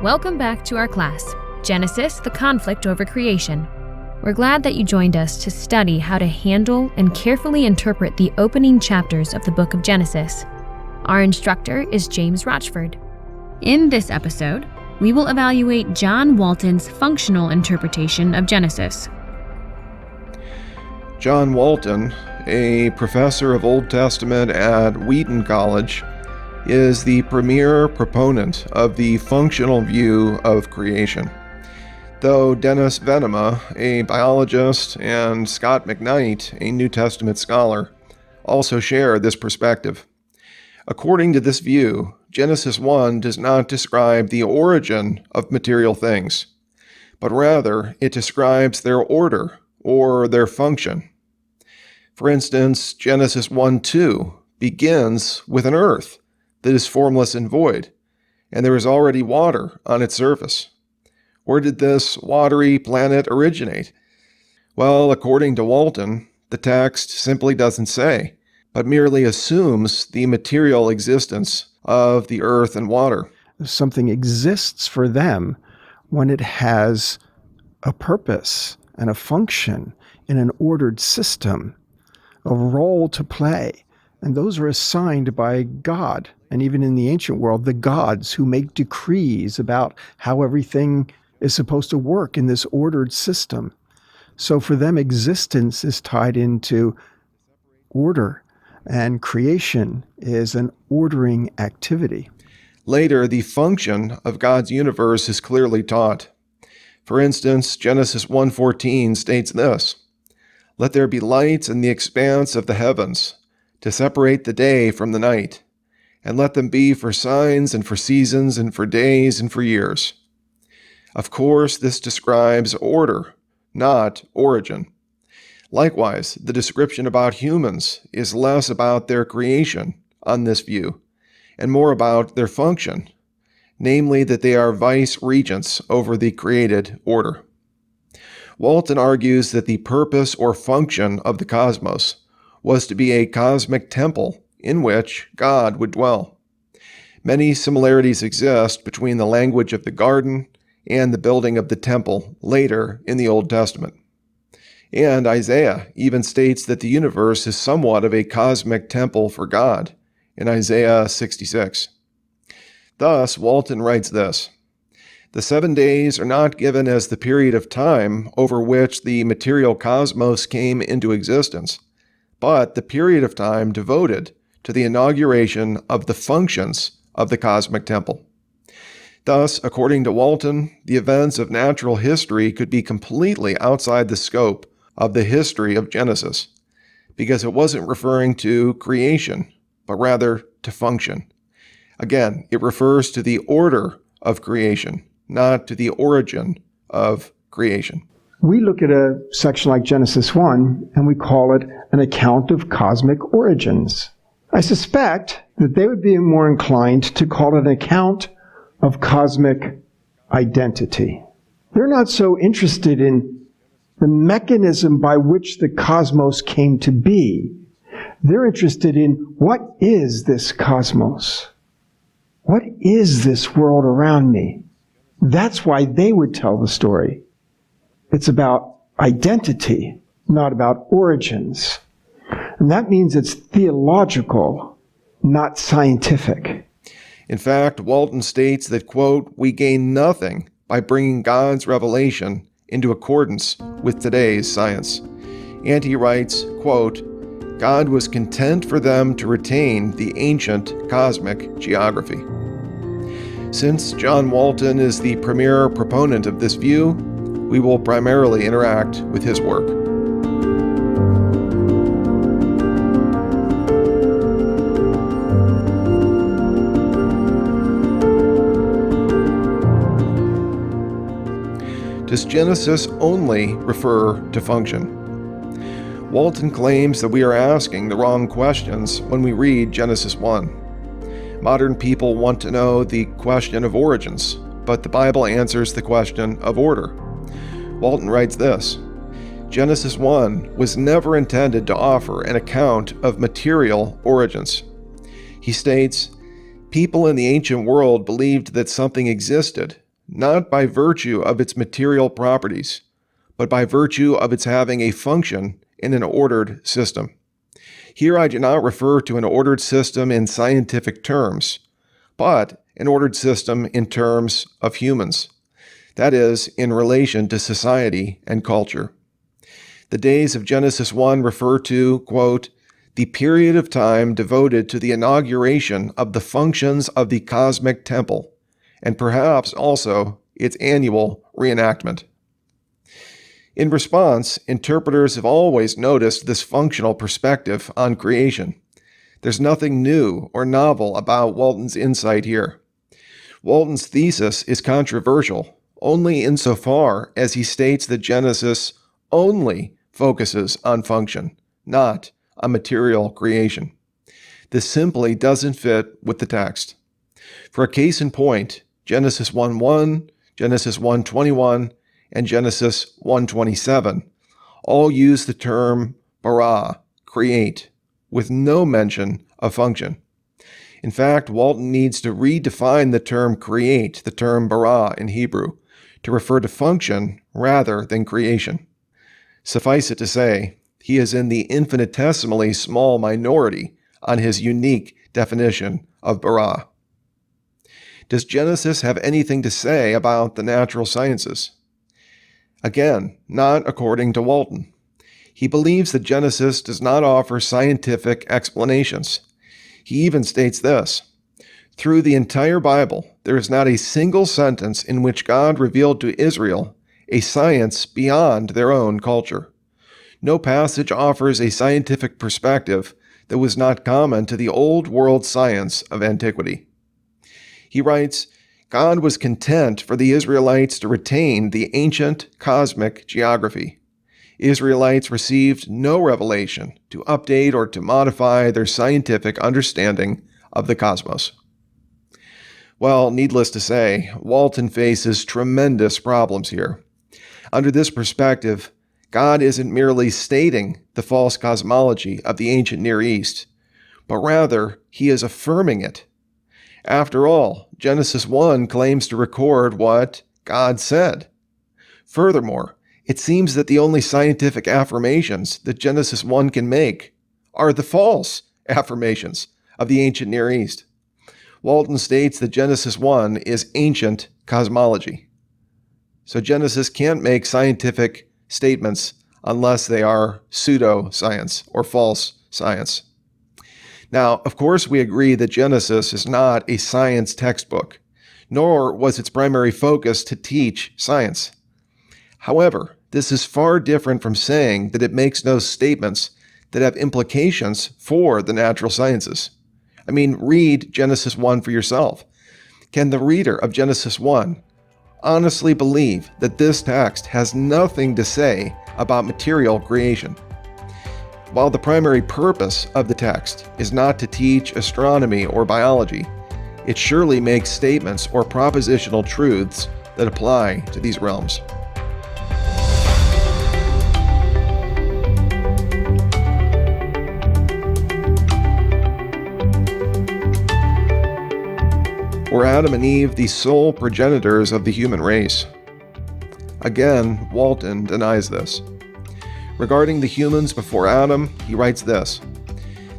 Welcome back to our class, Genesis, the Conflict Over Creation. We're glad that you joined us to study how to handle and carefully interpret the opening chapters of the book of Genesis. Our instructor is James Rochford. In this episode, we will evaluate John Walton's functional interpretation of Genesis. John Walton, a professor of Old Testament at Wheaton College, is the premier proponent of the functional view of creation. Though Dennis Venema, a biologist, and Scott McKnight, a New Testament scholar, also share this perspective. According to this view, Genesis 1 does not describe the origin of material things, but rather it describes their order or their function. For instance, Genesis 1:2 begins with an earth that is formless and void, and there is already water on its surface. Where did this watery planet originate? Well, according to Walton, the text simply doesn't say, but merely assumes the material existence of the earth and water. Something exists for them when it has a purpose and a function in an ordered system, a role to play. And those are assigned by God. And even in the ancient world, the gods who make decrees about how everything is supposed to work in this ordered system. So for them, existence is tied into order, and creation is an ordering activity. Later, the function of God's universe is clearly taught. For instance, Genesis 1:14 states this: "Let there be lights in the expanse of the heavens, to separate the day from the night, and let them be for signs and for seasons and for days and for years." Of course, this describes order, not origin. Likewise, the description about humans is less about their creation on this view, and more about their function, namely that they are vice-regents over the created order. Walton argues that the purpose or function of the cosmos was to be a cosmic temple in which God would dwell. Many similarities exist between the language of the garden and the building of the temple later in the Old Testament. And Isaiah even states that the universe is somewhat of a cosmic temple for God in Isaiah 66. Thus, Walton writes this: "The 7 days are not given as the period of time over which the material cosmos came into existence, but the period of time devoted to the inauguration of the functions of the cosmic temple." Thus, according to Walton, the events of natural history could be completely outside the scope of the history of Genesis, because it wasn't referring to creation, but rather to function. Again, it refers to the order of creation, not to the origin of creation. We look at a section like Genesis 1, and we call it an account of cosmic origins. I suspect that they would be more inclined to call it an account of cosmic identity. They're not so interested in the mechanism by which the cosmos came to be. They're interested in, what is this cosmos? What is this world around me? That's why they would tell the story. It's about identity, not about origins. And that means it's theological, not scientific. In fact, Walton states that, quote, "We gain nothing by bringing God's revelation into accordance with today's science." And he writes, quote, "God was content for them to retain the ancient cosmic geography." Since John Walton is the premier proponent of this view, we will primarily interact with his work. Does Genesis only refer to function? Walton claims that we are asking the wrong questions when we read Genesis 1. Modern people want to know the question of origins, but the Bible answers the question of order. Walton writes this: Genesis 1 was never intended to offer an account of material origins. He states, "People in the ancient world believed that something existed, not by virtue of its material properties, but by virtue of its having a function in an ordered system. Here I do not refer to an ordered system in scientific terms, but an ordered system in terms of humans, that is, in relation to society and culture. The days of Genesis 1 refer to, quote, the period of time devoted to the inauguration of the functions of the cosmic temple, and perhaps also its annual reenactment. In response, interpreters have always noticed this functional perspective on creation. There's nothing new or novel about Walton's insight here. Walton's thesis is controversial only insofar as he states that Genesis only focuses on function, not on material creation. This simply doesn't fit with the text. For a case in point, Genesis 1:1, Genesis 1:21, and Genesis 1:27 all use the term bara, create, with no mention of function. In fact, Walton needs to redefine the term create, the term bara in Hebrew, to refer to function rather than creation. Suffice it to say, he is in the infinitesimally small minority on his unique definition of bara. Does Genesis have anything to say about the natural sciences? Again, not according to Walton. He believes that Genesis does not offer scientific explanations. He even states this: through the entire Bible, there is not a single sentence in which God revealed to Israel a science beyond their own culture. No passage offers a scientific perspective that was not common to the old world science of antiquity. He writes, God was content for the Israelites to retain the ancient cosmic geography. Israelites received no revelation to update or to modify their scientific understanding of the cosmos. Well, needless to say, Walton faces tremendous problems here. Under this perspective, God isn't merely stating the false cosmology of the ancient Near East, but rather he is affirming it. After all, Genesis 1 claims to record what God said. Furthermore, it seems that the only scientific affirmations that Genesis 1 can make are the false affirmations of the ancient Near East. Walton states that Genesis 1 is ancient cosmology. So Genesis can't make scientific statements unless they are pseudo-science or false science. Now, of course, we agree that Genesis is not a science textbook, nor was its primary focus to teach science. However, this is far different from saying that it makes no statements that have implications for the natural sciences. I mean, read Genesis 1 for yourself. Can the reader of Genesis 1 honestly believe that this text has nothing to say about material creation? While the primary purpose of the text is not to teach astronomy or biology, it surely makes statements or propositional truths that apply to these realms. Were Adam and Eve the sole progenitors of the human race? Again, Walton denies this. Regarding the humans before Adam, he writes this: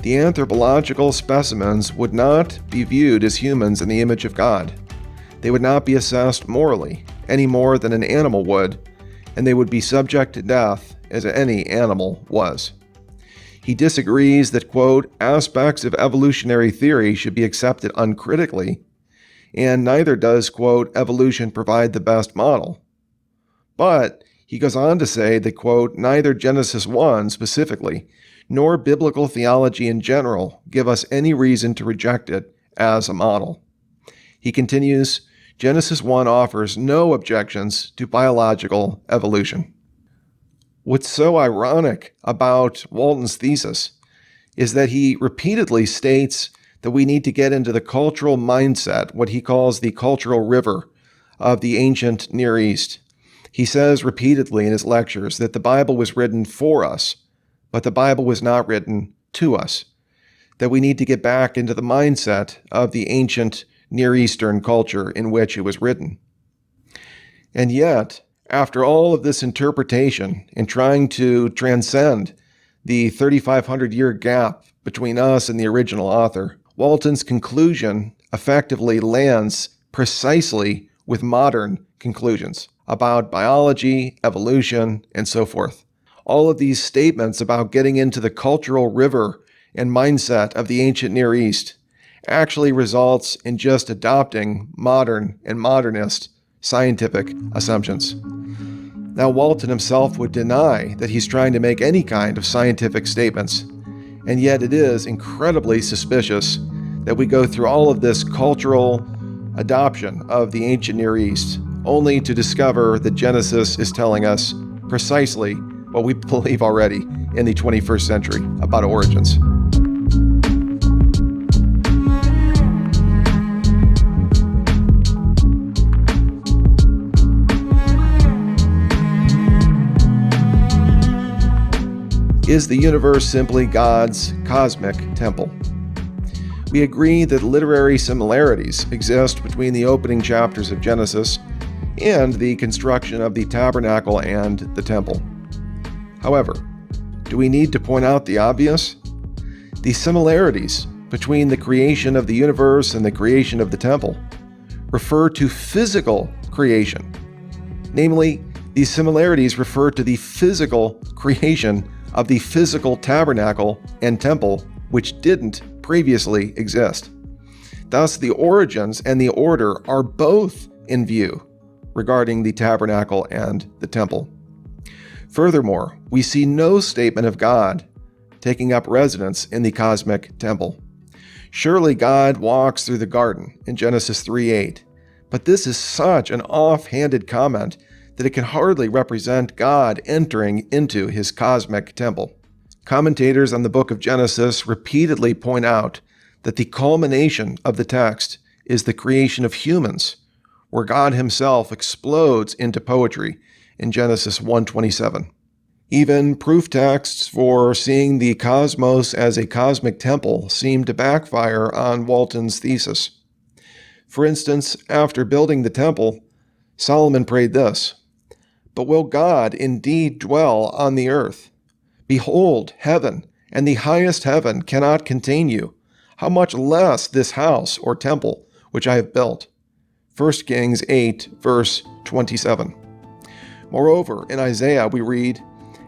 the anthropological specimens would not be viewed as humans in the image of God. They would not be assessed morally, any more than an animal would, and they would be subject to death as any animal was. He disagrees that, quote, aspects of evolutionary theory should be accepted uncritically, and neither does, quote, evolution provide the best model. But he goes on to say that, quote, neither Genesis 1 specifically, nor biblical theology in general give us any reason to reject it as a model. He continues, Genesis 1 offers no objections to biological evolution. What's so ironic about Walton's thesis is that he repeatedly states that we need to get into the cultural mindset, what he calls the cultural river of the ancient Near East. He says repeatedly in his lectures that the Bible was written for us, but the Bible was not written to us, that we need to get back into the mindset of the ancient Near Eastern culture in which it was written. And yet, after all of this interpretation and trying to transcend the 3,500-year gap between us and the original author, Walton's conclusion effectively lands precisely with modern conclusions about biology, evolution, and so forth. All of these statements about getting into the cultural river and mindset of the ancient Near East actually results in just adopting modern and modernist scientific assumptions. Now, Walton himself would deny that he's trying to make any kind of scientific statements, and yet it is incredibly suspicious that we go through all of this cultural adoption of the ancient Near East, only to discover that Genesis is telling us precisely what we believe already in the 21st century about origins. Is the universe simply God's cosmic temple? We agree that literary similarities exist between the opening chapters of Genesis and the construction of the tabernacle and the temple. However, do we need to point out the obvious? The similarities between the creation of the universe and the creation of the temple refer to physical creation. Namely, these similarities refer to the physical creation of the physical tabernacle and temple, which didn't previously exist. Thus, the origins and the order are both in view regarding the tabernacle and the temple. Furthermore, we see no statement of God taking up residence in the cosmic temple. Surely God walks through the garden in Genesis 3:8, but this is such an offhanded comment that it can hardly represent God entering into his cosmic temple. Commentators on the book of Genesis repeatedly point out that the culmination of the text is the creation of humans, where God himself explodes into poetry in Genesis 1:27. Even proof texts for seeing the cosmos as a cosmic temple seem to backfire on Walton's thesis. For instance, after building the temple, Solomon prayed this, "But will God indeed dwell on the earth? Behold, heaven and the highest heaven cannot contain you. How much less this house or temple which I have built?" 1 Kings 8, verse 27. Moreover, in Isaiah we read,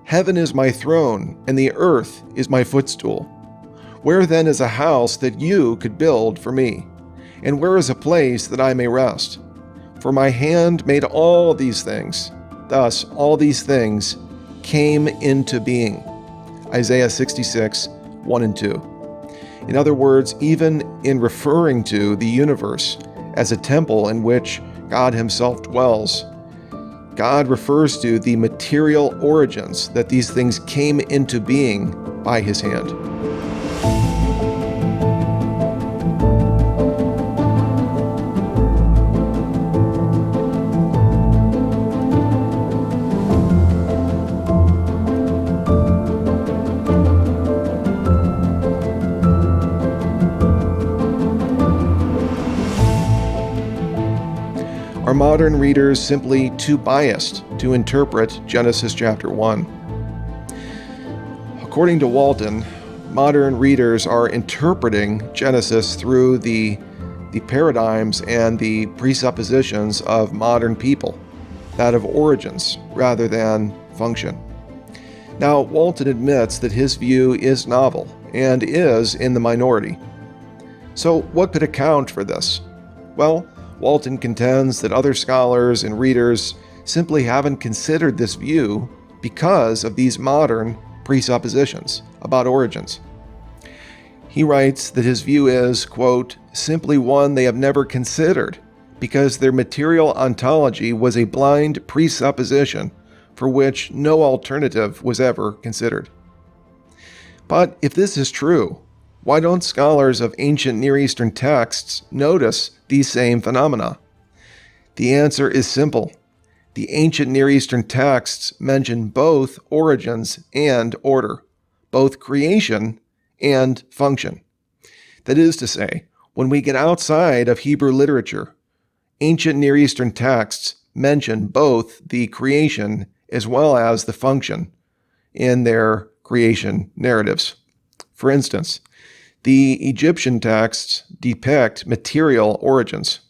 "Heaven is my throne, and the earth is my footstool. Where then is a house that you could build for me? And where is a place that I may rest? For my hand made all these things. Thus all these things came into being." Isaiah 66, 1 and 2. In other words, even in referring to the universe as a temple in which God himself dwells, God refers to the material origins that these things came into being by his hand. Are modern readers simply too biased to interpret Genesis chapter 1? According to Walton, modern readers are interpreting Genesis through the paradigms and the presuppositions of modern people, that of origins rather than function. Now, Walton admits that his view is novel and is in the minority. So what could account for this? Well, Walton contends that other scholars and readers simply haven't considered this view because of these modern presuppositions about origins. He writes that his view is, quote, "simply one they have never considered because their material ontology was a blind presupposition for which no alternative was ever considered." But if this is true, why don't scholars of ancient Near Eastern texts notice these same phenomena? The answer is simple. The ancient Near Eastern texts mention both origins and order, both creation and function. That is to say, when we get outside of Hebrew literature, ancient Near Eastern texts mention both the creation as well as the function in their creation narratives. For instance, the Egyptian texts depict material origins.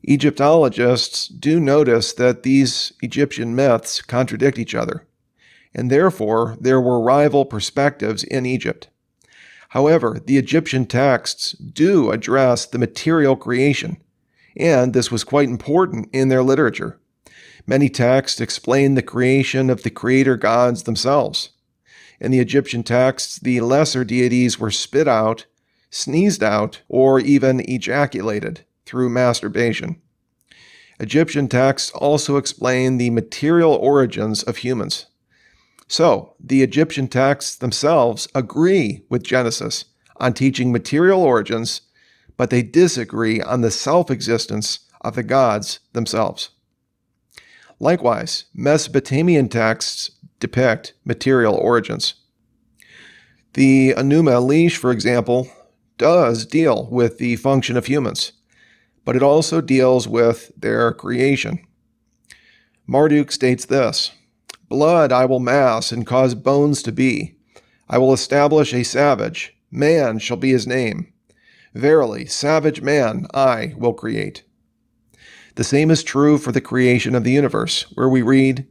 Egyptologists do notice that these Egyptian myths contradict each other, and therefore there were rival perspectives in Egypt. However, the Egyptian texts do address the material creation, and this was quite important in their literature. Many texts explain the creation of the creator gods themselves. In the Egyptian texts, the lesser deities were spit out, sneezed out, or even ejaculated through masturbation. Egyptian texts also explain the material origins of humans. So, the Egyptian texts themselves agree with Genesis on teaching material origins, but they disagree on the self-existence of the gods themselves. Likewise, Mesopotamian texts depict material origins. The Enuma Elish, for example, does deal with the function of humans, but it also deals with their creation. Marduk states this: "Blood I will mass and cause bones to be. I will establish a savage. Man shall be his name. Verily, savage man I will create." The same is true for the creation of the universe, where we read,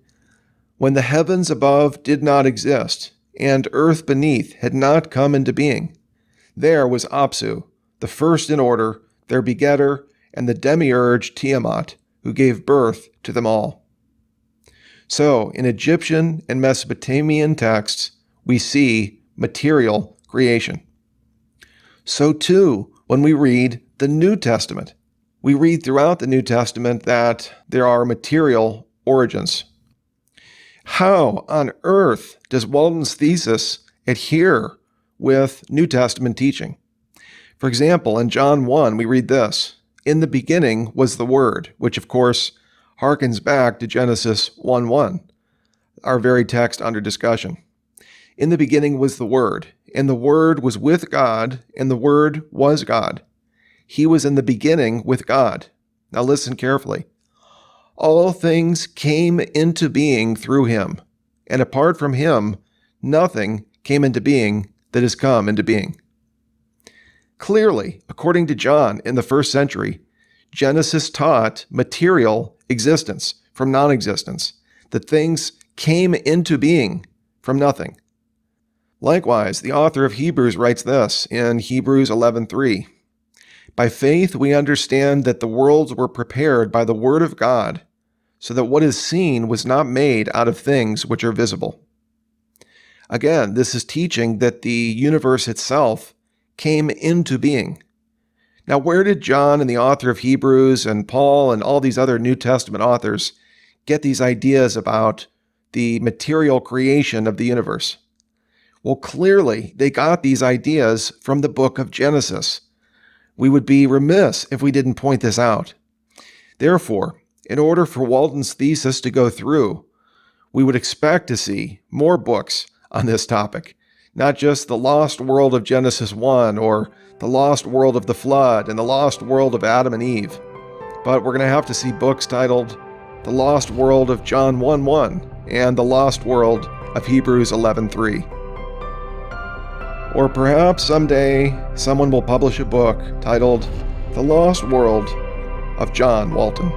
"When the heavens above did not exist, and earth beneath had not come into being, there was Apsu, the first in order, their begetter, and the demiurge Tiamat, who gave birth to them all." So, in Egyptian and Mesopotamian texts, we see material creation. So too, when we read the New Testament, we read throughout the New Testament that there are material origins. How on earth does Walton's thesis adhere with New Testament teaching? For example, in John 1, we read this: "In the beginning was the Word," which of course harkens back to Genesis 1:1, our very text under discussion. "In the beginning was the Word, and the Word was with God, and the Word was God. He was in the beginning with God." Now listen carefully. "All things came into being through him, and apart from him, nothing came into being that has come into being." Clearly, according to John in the first century, Genesis taught material existence from non-existence, that things came into being from nothing. Likewise, the author of Hebrews writes this in Hebrews 11:3, "By faith we understand that the worlds were prepared by the word of God, so that what is seen was not made out of things which are visible." Again, this is teaching that the universe itself came into being. Now, where did John and the author of Hebrews and Paul and all these other New Testament authors get these ideas about the material creation of the universe? Well, clearly, they got these ideas from the book of Genesis. We would be remiss if we didn't point this out. Therefore, in order for Walton's thesis to go through, we would expect to see more books on this topic, not just the lost world of Genesis 1 or the lost world of the flood and the lost world of Adam and Eve, but we're going to have to see books titled The Lost World of John 1:1 and The Lost World of Hebrews 11:3. Or perhaps someday someone will publish a book titled The Lost World of John Walton.